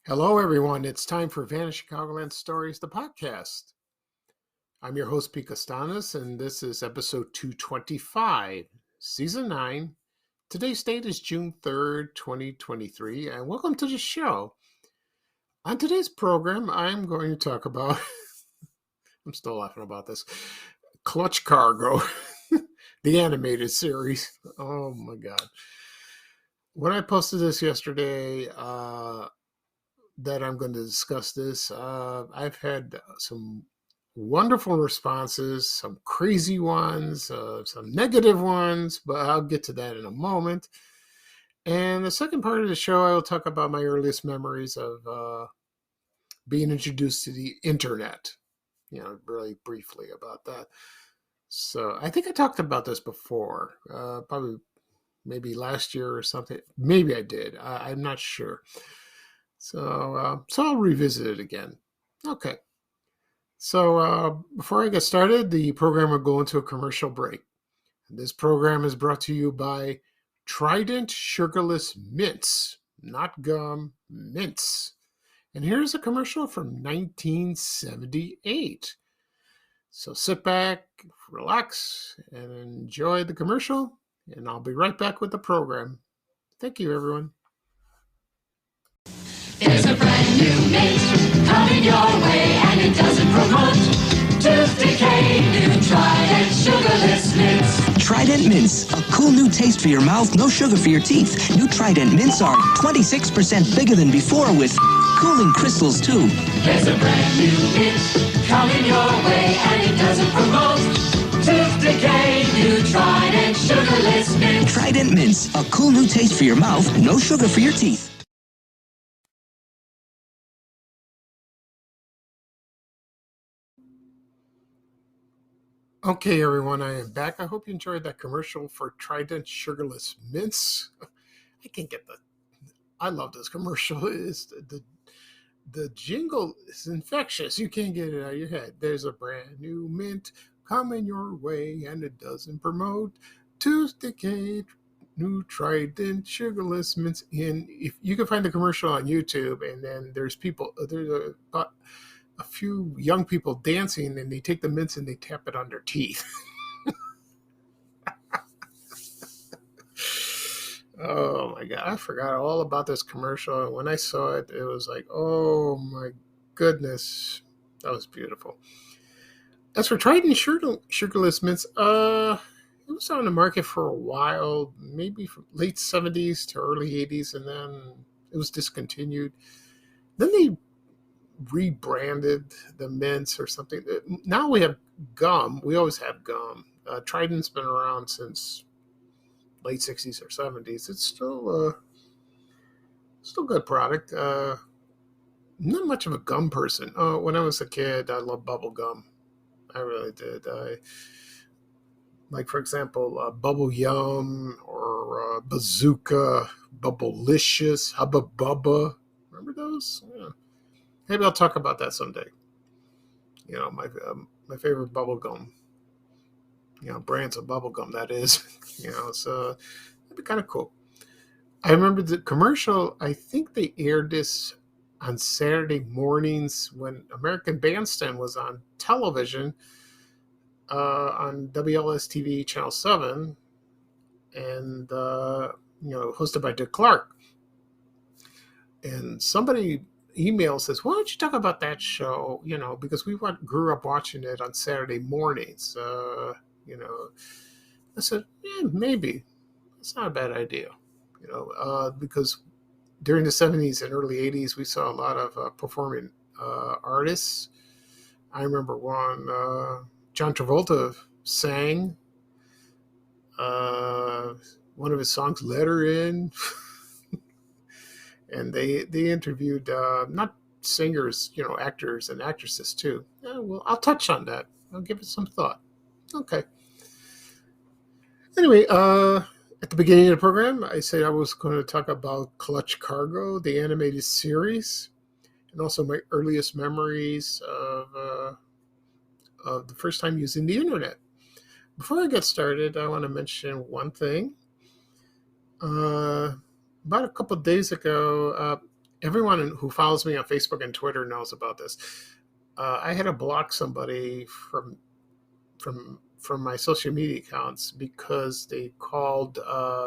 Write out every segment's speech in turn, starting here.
Hello, everyone. It's time for Vanished Chicagoland Stories, the podcast. I'm your host, Pete Costanas, and this is episode 225, season 9. Today's date is June 3rd, 2023, and welcome to the show. On today's program, I'm going to talk about, I'm still laughing about this, Clutch Cargo, the animated series. Oh my God. When I posted this yesterday, that I'm going to discuss this. I've had some wonderful responses, some crazy ones, some negative ones, but I'll get to that in a moment. And the second part of the show, I will talk about my earliest memories of being introduced to the internet, really briefly about that. So I think I talked about this before, probably maybe last year or something. Maybe I did. I'm not sure. So I'll revisit it again. Okay. So before I get started, the program will go into a commercial break. This program is brought to you by Trident Sugarless Mints, not gum, mints. And here's a commercial from 1978. So sit back, relax, and enjoy the commercial, and I'll be right back with the program. Thank you, everyone. There's a brand new mint coming your way, and it doesn't promote tooth decay. New Trident Sugarless Mints. Trident Mints, a cool new taste for your mouth, no sugar for your teeth. New Trident Mints are 26% bigger than before with cooling crystals too. There's a brand new mint coming your way, and it doesn't promote tooth decay. New Trident Sugarless Mints. Trident Mints, a cool new taste for your mouth, no sugar for your teeth. Okay, everyone, I am back. I hope you enjoyed that commercial for Trident Sugarless Mints. I love this commercial. The jingle is infectious. You can't get it out of your head. There's a brand new mint coming your way, and it doesn't promote tooth decay. New Trident Sugarless Mints. And if you can find the commercial on YouTube, and then there's a few young people dancing, and they take the mints and they tap it on their teeth. Oh my God, I forgot all about this commercial. When I saw it, it was like, oh my goodness, that was beautiful. As for Trident Sugarless Mints, it was on the market for a while, maybe from late 70s to early 80s, and then it was discontinued. Then they rebranded the mints or something. Now we have gum. We always have gum. Trident's been around since late 60s or 70s. It's still good product. Not much of a gum person. When I was a kid, I loved bubble gum. I really did. Like, for example, Bubble Yum or Bazooka, Bubblicious, Hubba Bubba. Remember those? Yeah. Maybe I'll talk about that someday. My favorite bubble gum. Brands of bubble gum, that is. So that'd be kind of cool. I remember the commercial. I think they aired this on Saturday mornings when American Bandstand was on television on WLS TV Channel 7, and hosted by Dick Clark. And somebody email says, why don't you talk about that show? Because we grew up watching it on Saturday mornings. I said, yeah, maybe. It's not a bad idea. Because during the 70s and early 80s, we saw a lot of performing artists. I remember one, John Travolta sang one of his songs, Let Her In. and they interviewed not singers, actors and actresses too. Well, I'll touch on that. I'll give it some thought. Okay. Anyway, at the beginning of the program, I said I was going to talk about Clutch Cargo, the animated series, and also my earliest memories of the first time using the internet. Before I get started, I want to mention one thing. About a couple of days ago, everyone who follows me on Facebook and Twitter knows about this. I had to block somebody from my social media accounts because they called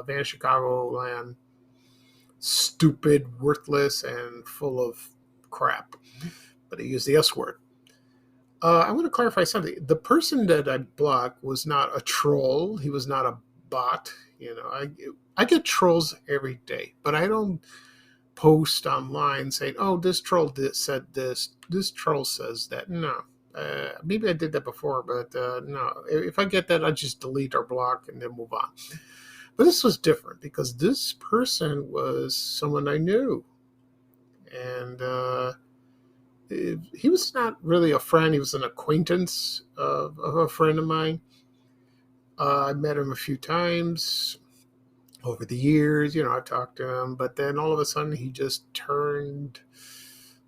Vanish Chicagoland stupid, worthless, and full of crap. But they used the S word. I want to clarify something. The person that I blocked was not a troll. He was not a bot. I get trolls every day, but I don't post online saying, "Oh, this troll said this. This troll says that." No. Maybe I did that before, but no. If I get that, I just delete or block and then move on. But this was different because this person was someone I knew. And he was not really a friend. He was an acquaintance of a friend of mine. I met him a few times over the years. I've talked to him. But then all of a sudden, he just turned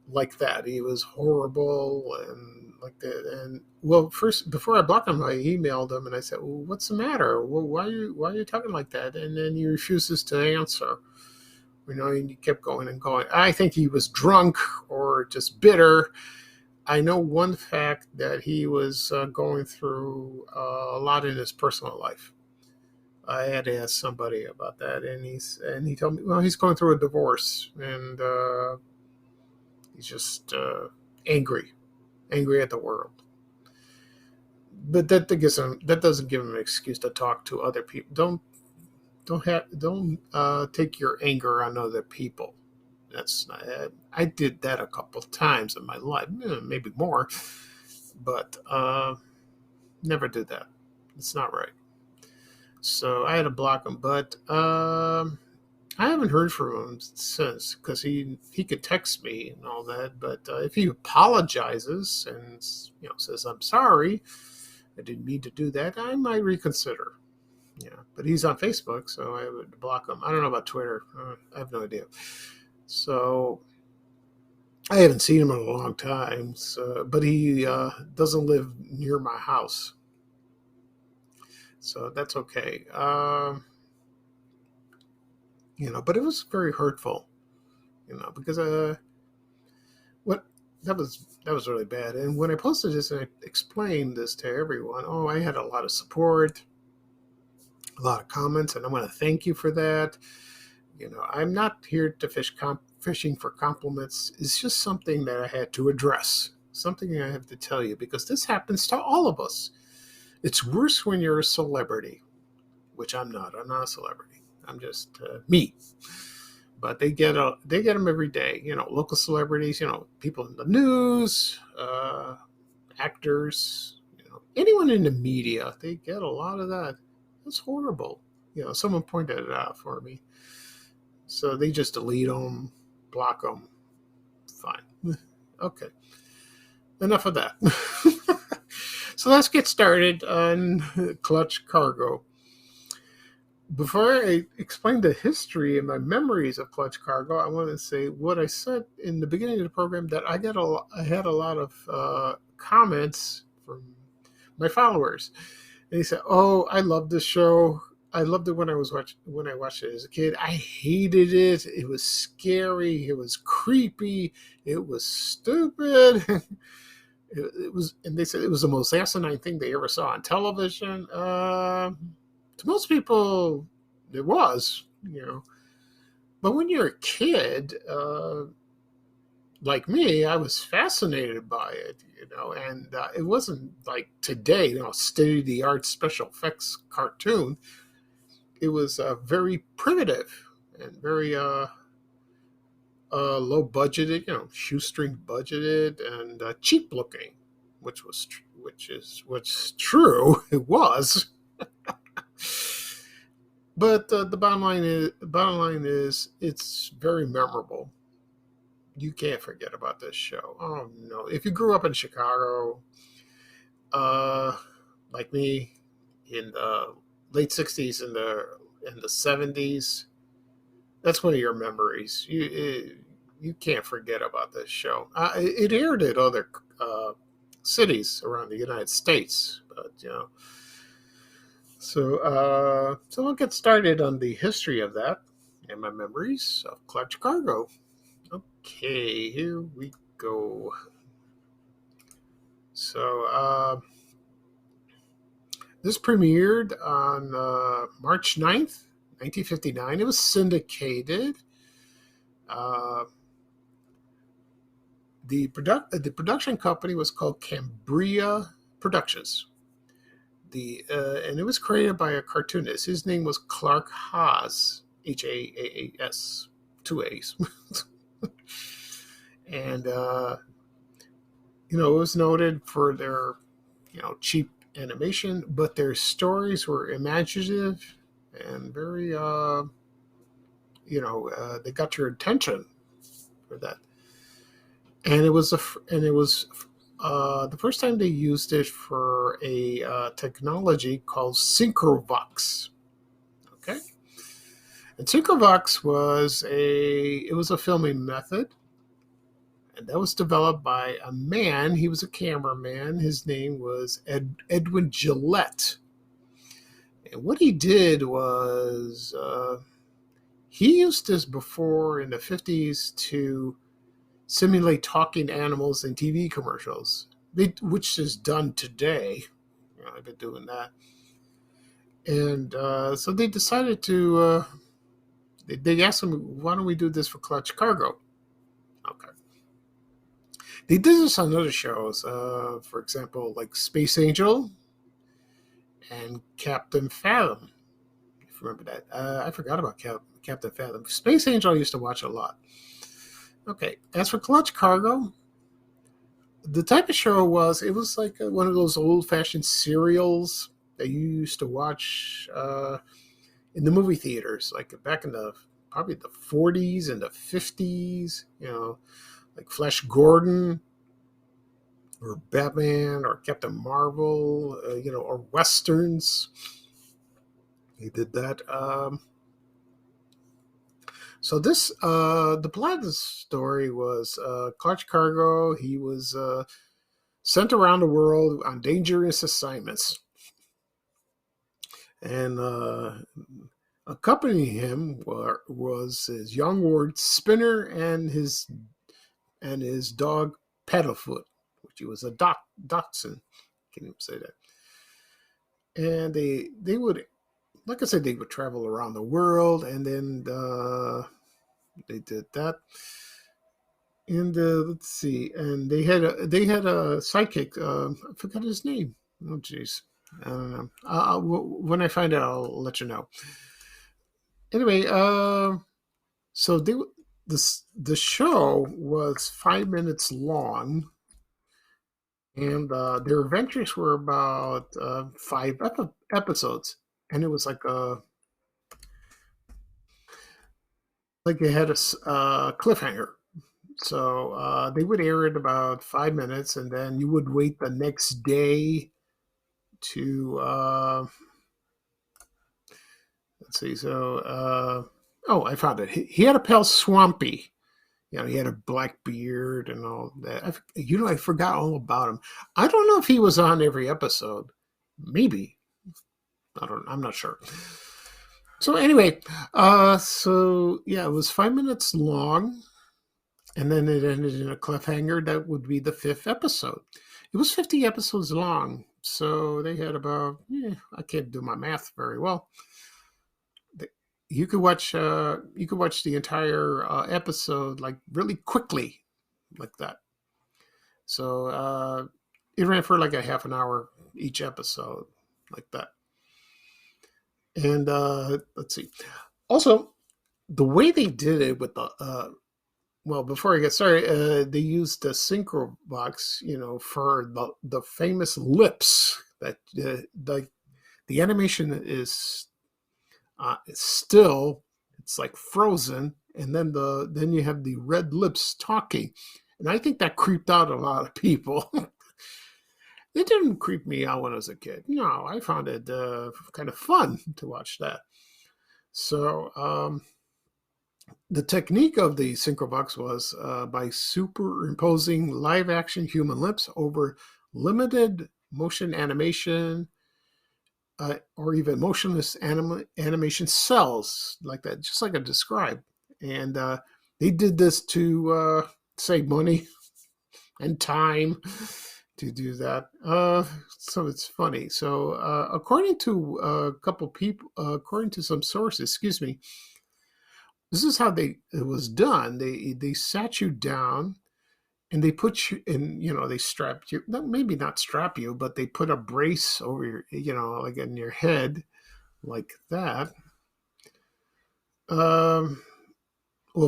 like that. He was horrible and like that. And well, first, before I blocked him, I emailed him and I said, "Well, what's the matter? Well, why are you talking like that?" And then he refuses to answer. And he kept going and going. I think he was drunk or just bitter. I know one fact that he was going through a lot in his personal life. I had to ask somebody about that, and he told me, well, he's going through a divorce, and he's just angry at the world. But that doesn't give him an excuse to talk to other people. Don't take your anger on other people. I did that a couple of times in my life, maybe more, but never did that. It's not right. So I had to block him, but I haven't heard from him since because he could text me and all that. But if he apologizes and says, "I'm sorry, I didn't mean to do that," I might reconsider. Yeah, but he's on Facebook, so I would block him. I don't know about Twitter. I have no idea. So I haven't seen him in a long time. But he doesn't live near my house, so that's okay. But it was very hurtful. Because that was really bad. And when I posted this and I explained this to everyone, I had a lot of support. A lot of comments, and I want to thank you for that. I'm not here to fishing for compliments. It's just something that I had to address, something I have to tell you, because this happens to all of us. It's worse when you're a celebrity, which I'm not. I'm not a celebrity. I'm just me. But they get them every day. Local celebrities. People in the news, actors. Anyone in the media. They get a lot of that. It's horrible. Someone pointed it out for me. So they just delete them, block them. Fine. Okay. Enough of that. So let's get started on Clutch Cargo. Before I explain the history and my memories of Clutch Cargo, I want to say what I said in the beginning of the program, that I had a lot of comments from my followers. And he said, "Oh, I love this show. I loved it when I watched it as a kid. I hated it. It was scary. It was creepy. It was stupid." It was, and they said it was the most asinine thing they ever saw on television. To most people, it was, But when you're a kid, like me, I was fascinated by it, and it wasn't like today, state-of-the-art special effects cartoon. It was very primitive and very low budgeted, shoestring budgeted and cheap looking, which is what's true. It was. But the bottom line is it's very memorable. You can't forget about this show. Oh no! If you grew up in Chicago, uh, like me, in the late '60s and the '70s, that's one of your memories. You can't forget about this show. It aired at other cities around the United States, but So I'll get started on the history of that and my memories of Clutch Cargo. Okay, here we go. So this premiered on March 9th, 1959. It was syndicated. Uh, the production company was called Cambria Productions. And it was created by a cartoonist. His name was Clark Haas, Haas, two A's. And it was noted for their cheap animation, but their stories were imaginative and very they got your attention for that. And it was the first time they used it for a technology called Synchrovox. Okay, and Synchrovox was a filming method, and that was developed by a man. He was a cameraman. His name was Edwin Gillette. And what he did was he used this before in the 50s to simulate talking animals in TV commercials, which is done today. I've been doing that. And so they decided to, they asked him, why don't we do this for Clutch Cargo? Okay. They did this on other shows, for example, like Space Angel and Captain Fathom. If you remember that. I forgot about Captain Fathom. Space Angel I used to watch a lot. Okay, as for Clutch Cargo, the type of show was like one of those old-fashioned serials that you used to watch in the movie theaters, like back in probably the 40s and the 50s, like Flash Gordon or Batman or Captain Marvel, or Westerns. He did that. So this, the plot of the story was Clutch Cargo. He was sent around the world on dangerous assignments, and accompanying him was his young ward Spinner and his dog Paddlefoot, which he was a dachshund. Can't even say that. And they would, like I said, they would travel around the world, and then they did that. And let's see, and they had a sidekick. I forgot his name. Oh, jeez, I don't know. When I find out, I'll let you know. Anyway, so the show was 5 minutes long, and their adventures were about 5 episodes. And it was like they had a cliffhanger. So they would air it about 5 minutes, and then you would wait the next day to let's see. So I found it. He had a pal, Swampy. He had a black beard and all that. I forgot all about him. I don't know if he was on every episode. Maybe. I'm not sure. So anyway, it was 5 minutes long, and then it ended in a cliffhanger. That would be the 5th episode. It was 50 episodes long, so they had about, I can't do my math very well. You could watch the entire episode like really quickly, like that. So it ran for like a half an hour each episode, like that. And let's see. Also, the way they did it with the before I get started, they used the Synchrovox, for the famous lips that the animation is it's like frozen, and then you have the red lips talking, and I think that creeped out a lot of people. It didn't creep me out when I was a kid. No, I found it kind of fun to watch that. So the technique of the Synchrovox was by superimposing live action human lips over limited motion animation or even motionless animation cells like that, just like I described. And they did this to save money and time to do that. So it's funny. So according to a couple people, according to some sources, excuse me, this is how it was done. They sat you down and they put you in, they strapped you, maybe not strap you, but they put a brace over your, like in your head like that. Well,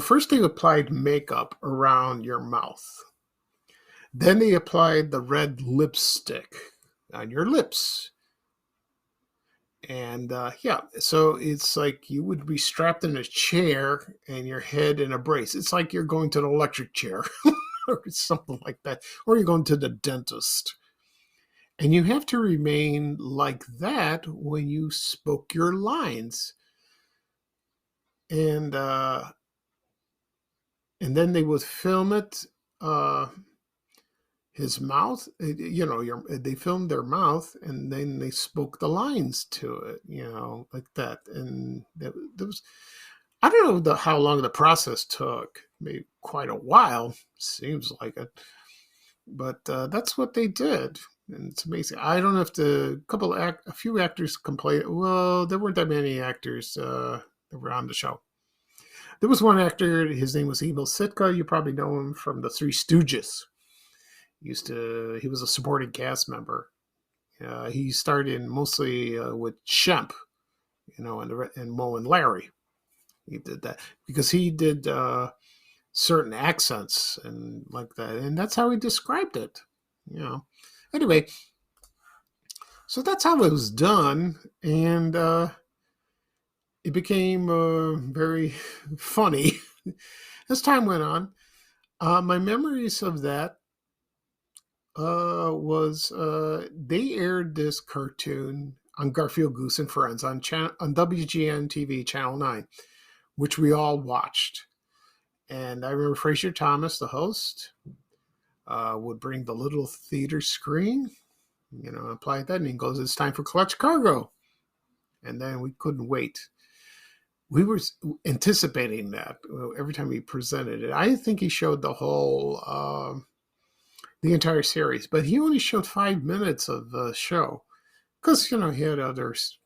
first they applied makeup around your mouth. Then they applied the red lipstick on your lips. And so it's like you would be strapped in a chair and your head in a brace. It's like you're going to the electric chair or something like that, or you're going to the dentist. And you have to remain like that when you spoke your lines. And then they would film it, his mouth, they filmed their mouth and then they spoke the lines to it, like that. And there was, I don't know how long the process took, maybe quite a while, seems like it. But that's what they did. And it's amazing. I don't know if a few actors complained. Well, there weren't that many actors that were on the show. There was one actor, his name was Emil Sitka. You probably know him from the Three Stooges. He was a supporting cast member. He starred in mostly with Shemp, and Moe and Larry. He did that because he did certain accents and like that, and that's how he described it. Anyway, so that's how it was done, and it became very funny as time went on. My memories of that was they aired this cartoon on Garfield Goose and Friends on WGN TV Channel 9, which we all watched. And I remember Fraser Thomas, the host, would bring the little theater screen, apply that, and he goes, "It's time for Clutch Cargo." And then we couldn't wait. We were anticipating that every time he presented it. I think he showed the entire series, but he only showed 5 minutes of the show because, he had others,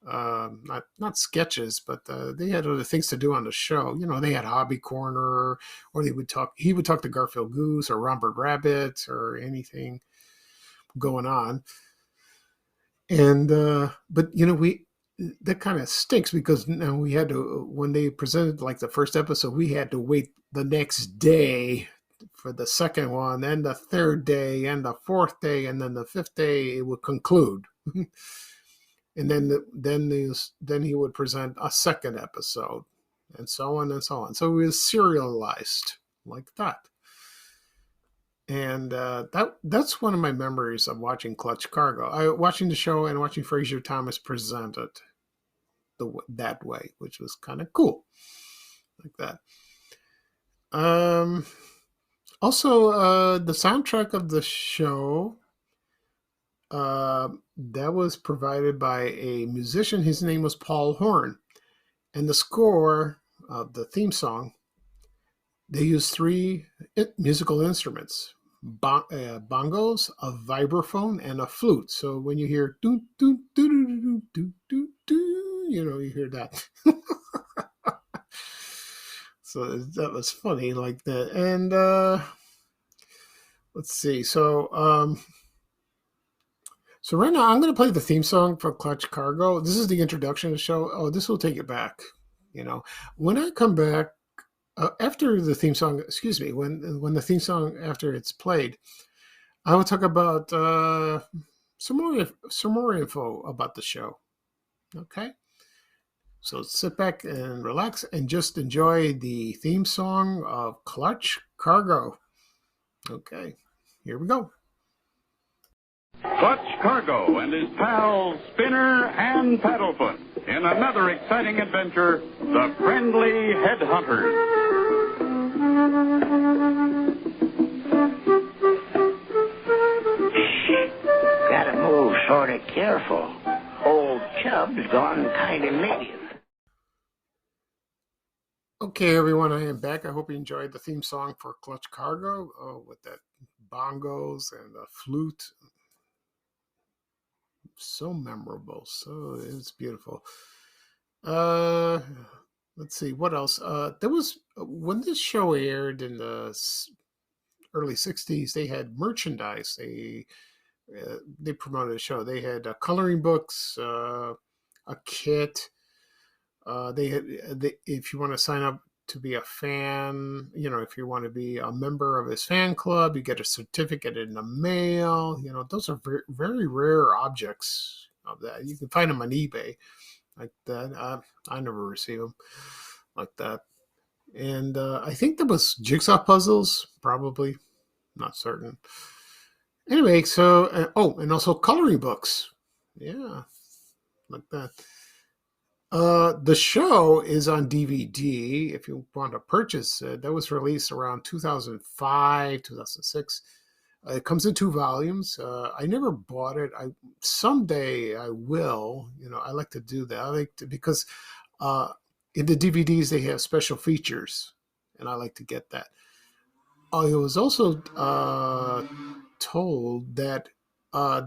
not sketches, but they had other things to do on the show. They had Hobby Corner, or he would talk to Garfield Goose or Robert Rabbit or anything going on. And, but, that kind of stinks because now we had to, when they presented like the first episode, we had to wait the next day for the second one, and the third day, and the fourth day, and then the fifth day it would conclude. And then he would present a second episode, and so on and so on. So it was serialized like that. And that's one of my memories of watching Clutch Cargo. Watching the show and watching Fraser Thomas present it that way, which was kind of cool, like that. Also, the soundtrack of the show that was provided by a musician. His name was Paul Horn, and the score of the theme song, they used 3 musical instruments: bongos, a vibraphone, and a flute. So when you hear do do do do do do do, you hear that. So that was funny, like that. And let's see. So right now I'm going to play the theme song for Clutch Cargo. This is the introduction to the show. Oh, this will take it back. When I come back, after the theme song, excuse me, when the theme song, after it's played, I will talk about some more info about the show. Okay? So sit back and relax and just enjoy the theme song of Clutch Cargo. Okay, here we go. Clutch Cargo and his pals Spinner and Paddlefoot in another exciting adventure, The Friendly Headhunters. Gotta move sort of careful. Old Chubb's gone kind of native. Okay, everyone, I am back. I hope you enjoyed the theme song for Clutch Cargo with that bongos and the flute. So memorable. So it's beautiful. Let's see what else. There was when this show aired in the early '60s. They had merchandise. They promoted the show. They had coloring books, a kit. If you want to sign up to be a fan, if you want to be a member of his fan club, you get a certificate in the mail. Those are very, very rare objects of that. You can find them on eBay like that. I never received them like that. And I think there was jigsaw puzzles, probably, not certain. Anyway, so, and also coloring books. Yeah, like that. The show is on DVD if you want to purchase it. That was released around 2005, 2006. It comes in 2 volumes. I never bought it. Someday I will. I like to do that. Because in the DVDs they have special features, and I like to get that. I was also told that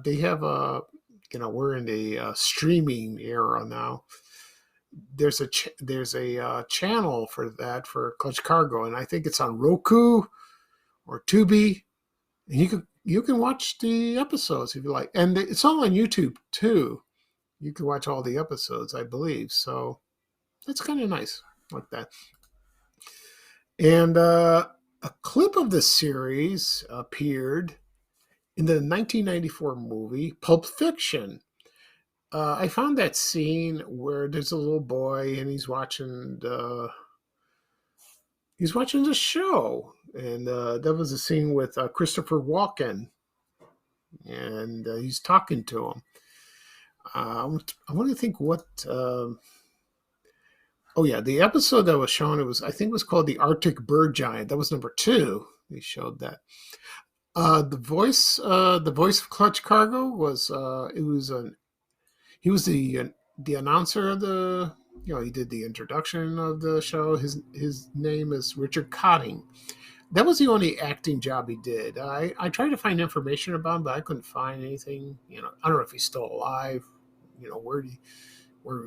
they have we're in the streaming era now. There's a channel for that for Clutch Cargo, and I think it's on Roku or Tubi, and you can watch the episodes if you like, and it's all on YouTube too. You can watch all the episodes, I believe. So that's kind of nice, like that. And a clip of the series appeared in the 1994 movie Pulp Fiction. I found that scene where there's a little boy and he's watching the show, and that was a scene with Christopher Walken, and he's talking to him. I want to think what. The episode that was shown, I think it was called The Arctic Bird Giant. That was number 2. They showed that. The voice of Clutch Cargo was he was the announcer of the, he did the introduction of the show. His name is Richard Cotting. That was the only acting job he did. I tried to find information about him, but I couldn't find anything. I don't know if he's still alive. Where he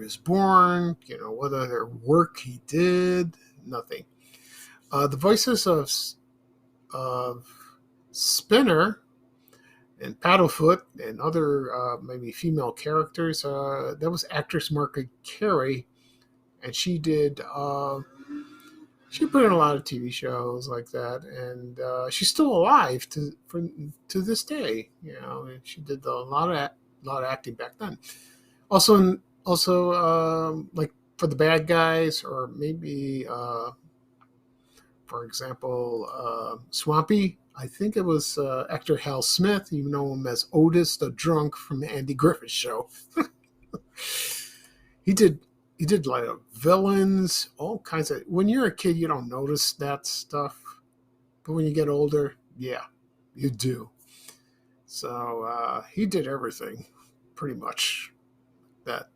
was born. What other work he did. Nothing. The voices of Spinner and Paddlefoot and other maybe female characters. That was actress Margaret Carey, and she did. She put in a lot of TV shows like that, and she's still alive to this day. She did a lot of acting back then. Also, like for the bad guys, or maybe, for example, Swampy. I think it was actor Hal Smith. You know him as Otis the drunk from the Andy Griffith Show. He did like villains, all kinds of. When you're a kid, you don't notice that stuff, but when you get older, yeah, you do. So he did everything, pretty much. That.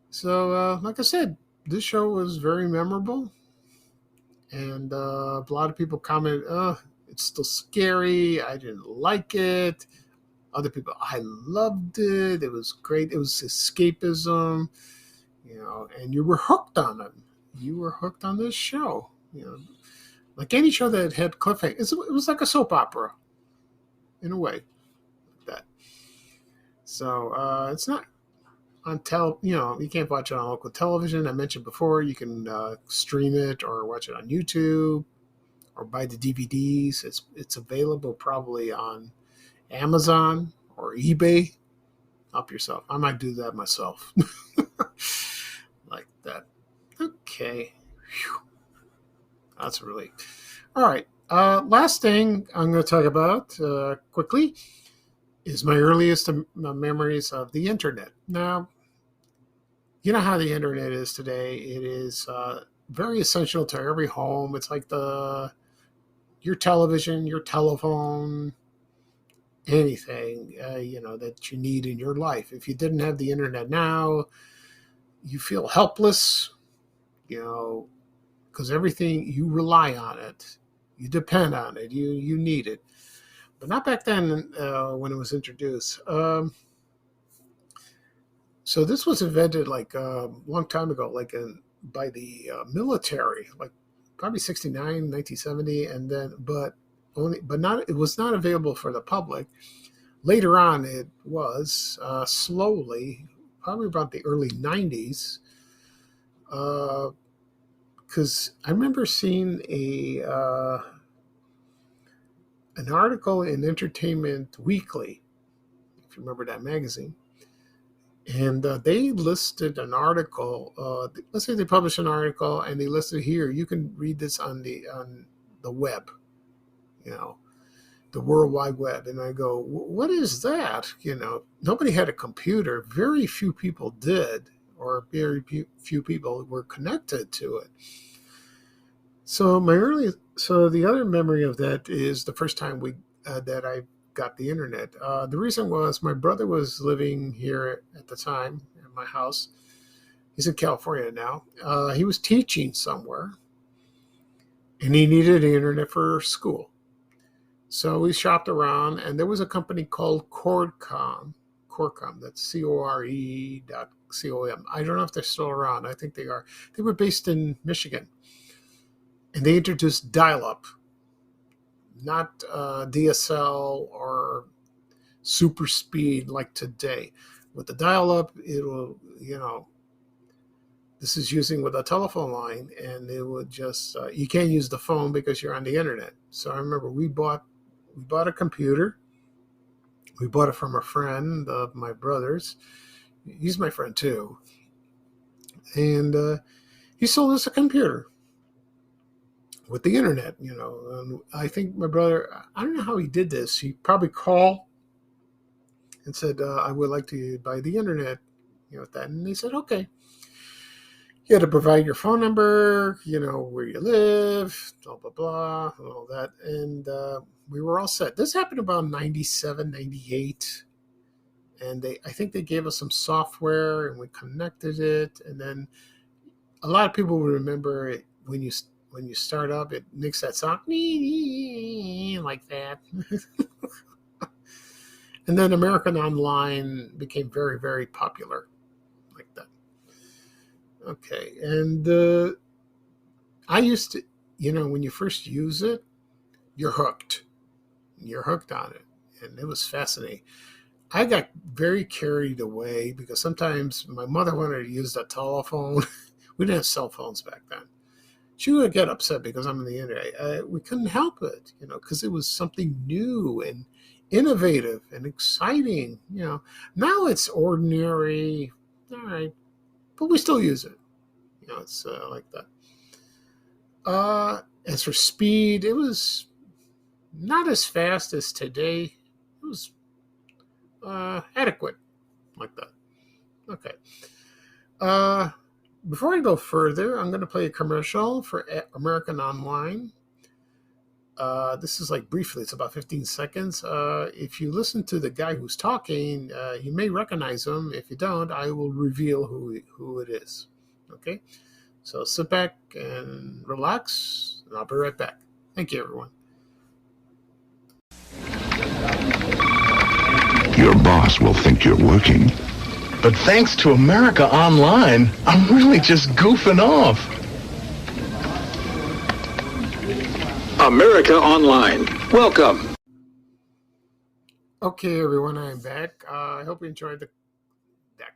So like I said, this show was very memorable. And a lot of people comment, it's still scary. I didn't like it. Other people, I loved it. It was great. It was escapism, and you were hooked on it. You were hooked on this show, like any show that had cliffhangers. It was like a soap opera, in a way, like that. So it's not on you can't watch it on local television. I mentioned before, you can stream it or watch it on YouTube or buy the DVDs. It's available probably on Amazon or eBay. Help yourself. I might do that myself. that. Okay. Whew. That's really all right. Last thing I'm going to talk about quickly is my earliest memories of the internet. Now, you know how the internet is today. It is very essential to every home. It's like your television, your telephone, anything that you need in your life. If you didn't have the internet now, you feel helpless. Because everything, you rely on it, you depend on it, you need it. But not back then when it was introduced. So this was invented like a long time ago, like by the military, like probably 69, 1970, and then it was not available for the public. Later on, it was slowly, probably about the early 90s. Because I remember seeing an article in Entertainment Weekly, if you remember that magazine, and they listed an article. Let's say they published an article, and they listed here. You can read this on the web, the World Wide Web. And I go, what is that? Nobody had a computer. Very few people did, or very few people were connected to it. So the other memory of that is the first time that I got the internet. The reason was my brother was living here at the time in my house. He's in California now. He was teaching somewhere, and he needed the internet for school. So we shopped around, and there was a company called Cordcom. That's CORE.com. I don't know if they're still around. I think they are. They were based in Michigan. And they introduced dial-up, not DSL or super speed like today. With the dial-up, it'll, this is using with a telephone line, and it would just, you can't use the phone because you're on the internet. So I remember we bought a computer. We bought it from a friend of my brother's. He's my friend too. And he sold us a computer with the internet, and I think my brother, I don't know how he did this. He probably called and said, I would like to buy the internet, with that. And they said, okay. You had to provide your phone number, where you live, blah, blah, blah, and all that. And we were all set. This happened about 97, 98. And I think they gave us some software, and we connected it. And then a lot of people will remember it when you start up, it makes that sound like that. And then American Online became very, very popular like that. Okay. And I used to, when you first use it, you're hooked. You're hooked on it. And it was fascinating. I got very carried away because sometimes my mother wanted to use the telephone. We didn't have cell phones back then. She would get upset because I'm on the internet. We couldn't help it, because it was something new and innovative and exciting. Now it's ordinary, all right, but we still use it. It's like that. As for speed, it was not as fast as today. It was adequate, like that. Okay. Before I go further, I'm going to play a commercial for American Online. This is like briefly, it's about 15 seconds. If you listen to the guy who's talking, you may recognize him. If you don't, I will reveal who it is. Okay? So sit back and relax, and I'll be right back. Thank you, everyone. Your boss will think you're working. But thanks to America Online, I'm really just goofing off. America Online. Welcome. Okay, everyone, I'm back. I hope you enjoyed that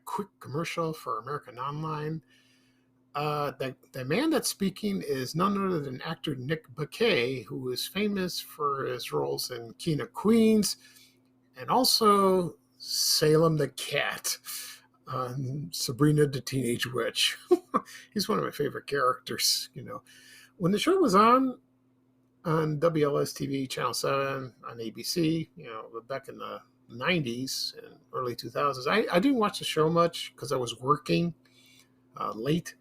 quick commercial for American Online. The man that's speaking is none other than actor Nick Bakay, who is famous for his roles in King of Queens and also Salem the Cat. Sabrina the Teenage Witch. He's one of my favorite characters. When the show was on WLS TV, Channel 7, on ABC, back in the 90s and early 2000s, I didn't watch the show much because I was working late.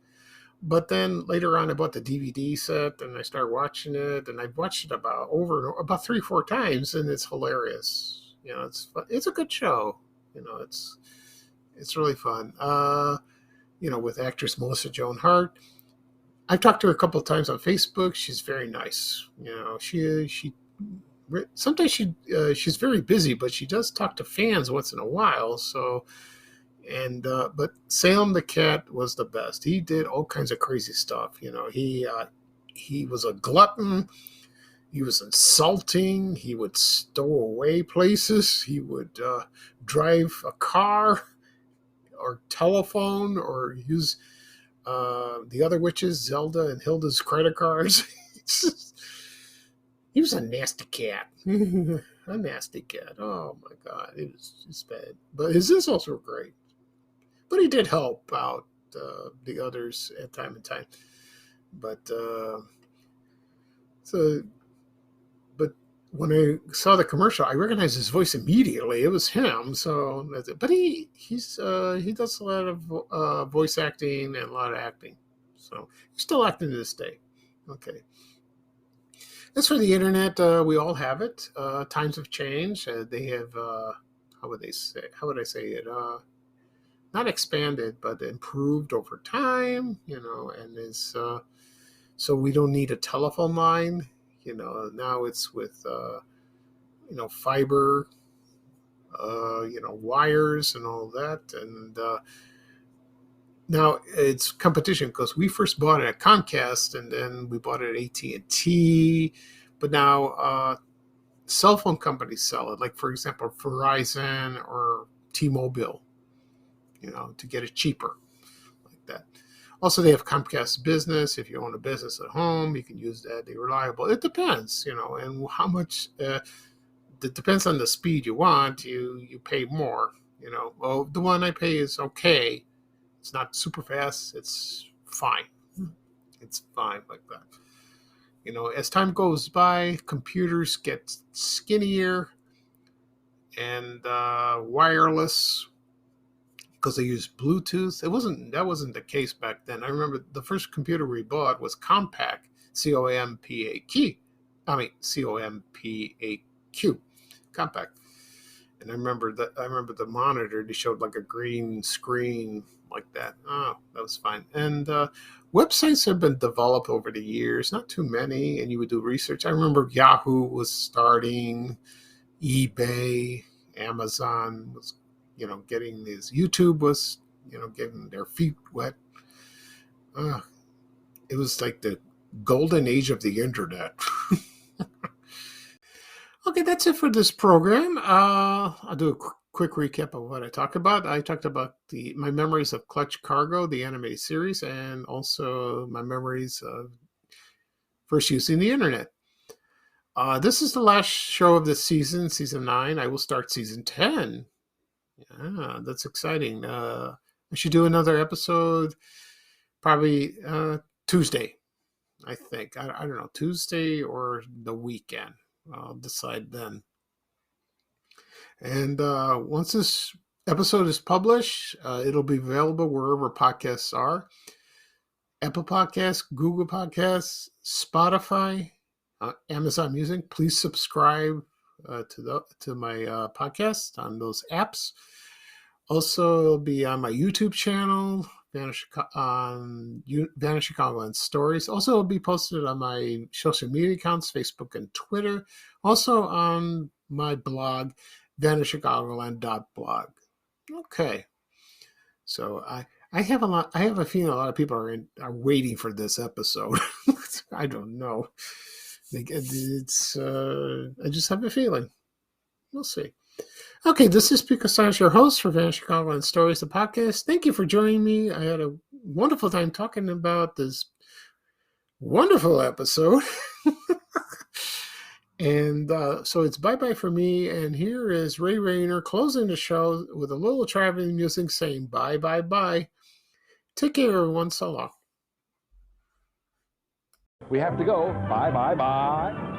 But then later on, I bought the DVD set and I started watching it, and I've watched it about 3-4 times, and it's hilarious. It's a good show. It's really fun. With actress Melissa Joan Hart. I've talked to her a couple of times on Facebook. She's very nice. She sometimes she's very busy, but she does talk to fans once in a while. So. But Salem the cat was the best. He did all kinds of crazy stuff. He was a glutton. He was insulting. He would stow away places. He would drive a car or telephone or use the other witches, Zelda and Hilda's credit cards. He was a nasty cat. A nasty cat. Oh, my God. It's bad. But his insults were great. But he did help out the others at time and time. But when I saw the commercial, I recognized his voice immediately. It was him. So, but he does a lot of voice acting and a lot of acting. So he's still acting to this day. Okay. As for the internet, we all have it. Times have changed. They have how would I say it? Not expanded, but improved over time, and is so we don't need a telephone line. Now it's with fiber, wires and all that, and now it's competition because we first bought it at Comcast and then we bought it at AT&T, but now cell phone companies sell it, like for example Verizon or T-Mobile. To get it cheaper like that. Also, they have Comcast Business. If you own a business at home, you can use that. They're reliable. It depends, and how much, it depends on the speed you want. You pay more, Well, the one I pay is okay. It's not super fast. It's fine. It's fine like that. As time goes by, computers get skinnier and wireless, because they used Bluetooth. That wasn't the case back then. I remember the first computer we bought was Compaq, C-O-M-P-A-Q, Compaq. And I remember the monitor. They showed like a green screen like that. Oh, that was fine. And websites have been developed over the years. Not too many. And you would do research. I remember Yahoo was starting, eBay, Amazon was getting these. YouTube was, getting their feet wet. It was like the golden age of the internet. Okay, that's it for this program. I'll do a quick recap of what I talked about. I talked about my memories of Clutch Cargo, the animated series, and also my memories of first using the internet. This is the last show of the season 9. I will start season 10. Yeah, that's exciting. I should do another episode probably Tuesday, I think. I don't know, Tuesday or the weekend. I'll decide then. And once this episode is published, it'll be available wherever podcasts are. Apple Podcasts, Google Podcasts, Spotify, Amazon Music. Please subscribe to my podcast on those apps. Also, it'll be on my YouTube channel, Vanish Chicagoland Stories. Also, it'll be posted on my social media accounts, Facebook and Twitter. Also on my blog, vanishchicagoland.blog. Okay, so I have a feeling a lot of people are waiting for this episode. I don't know. It's I just have a feeling. We'll see. Okay, this is Pete Costanos, your host for Vanish Chicagoland Stories, the podcast. Thank you for joining me. I had a wonderful time talking about this wonderful episode. And so it's bye-bye for me. And here is Ray Rayner closing the show with a little traveling music saying bye, bye, bye. Take care, everyone. So long. We have to go. Bye, bye, bye.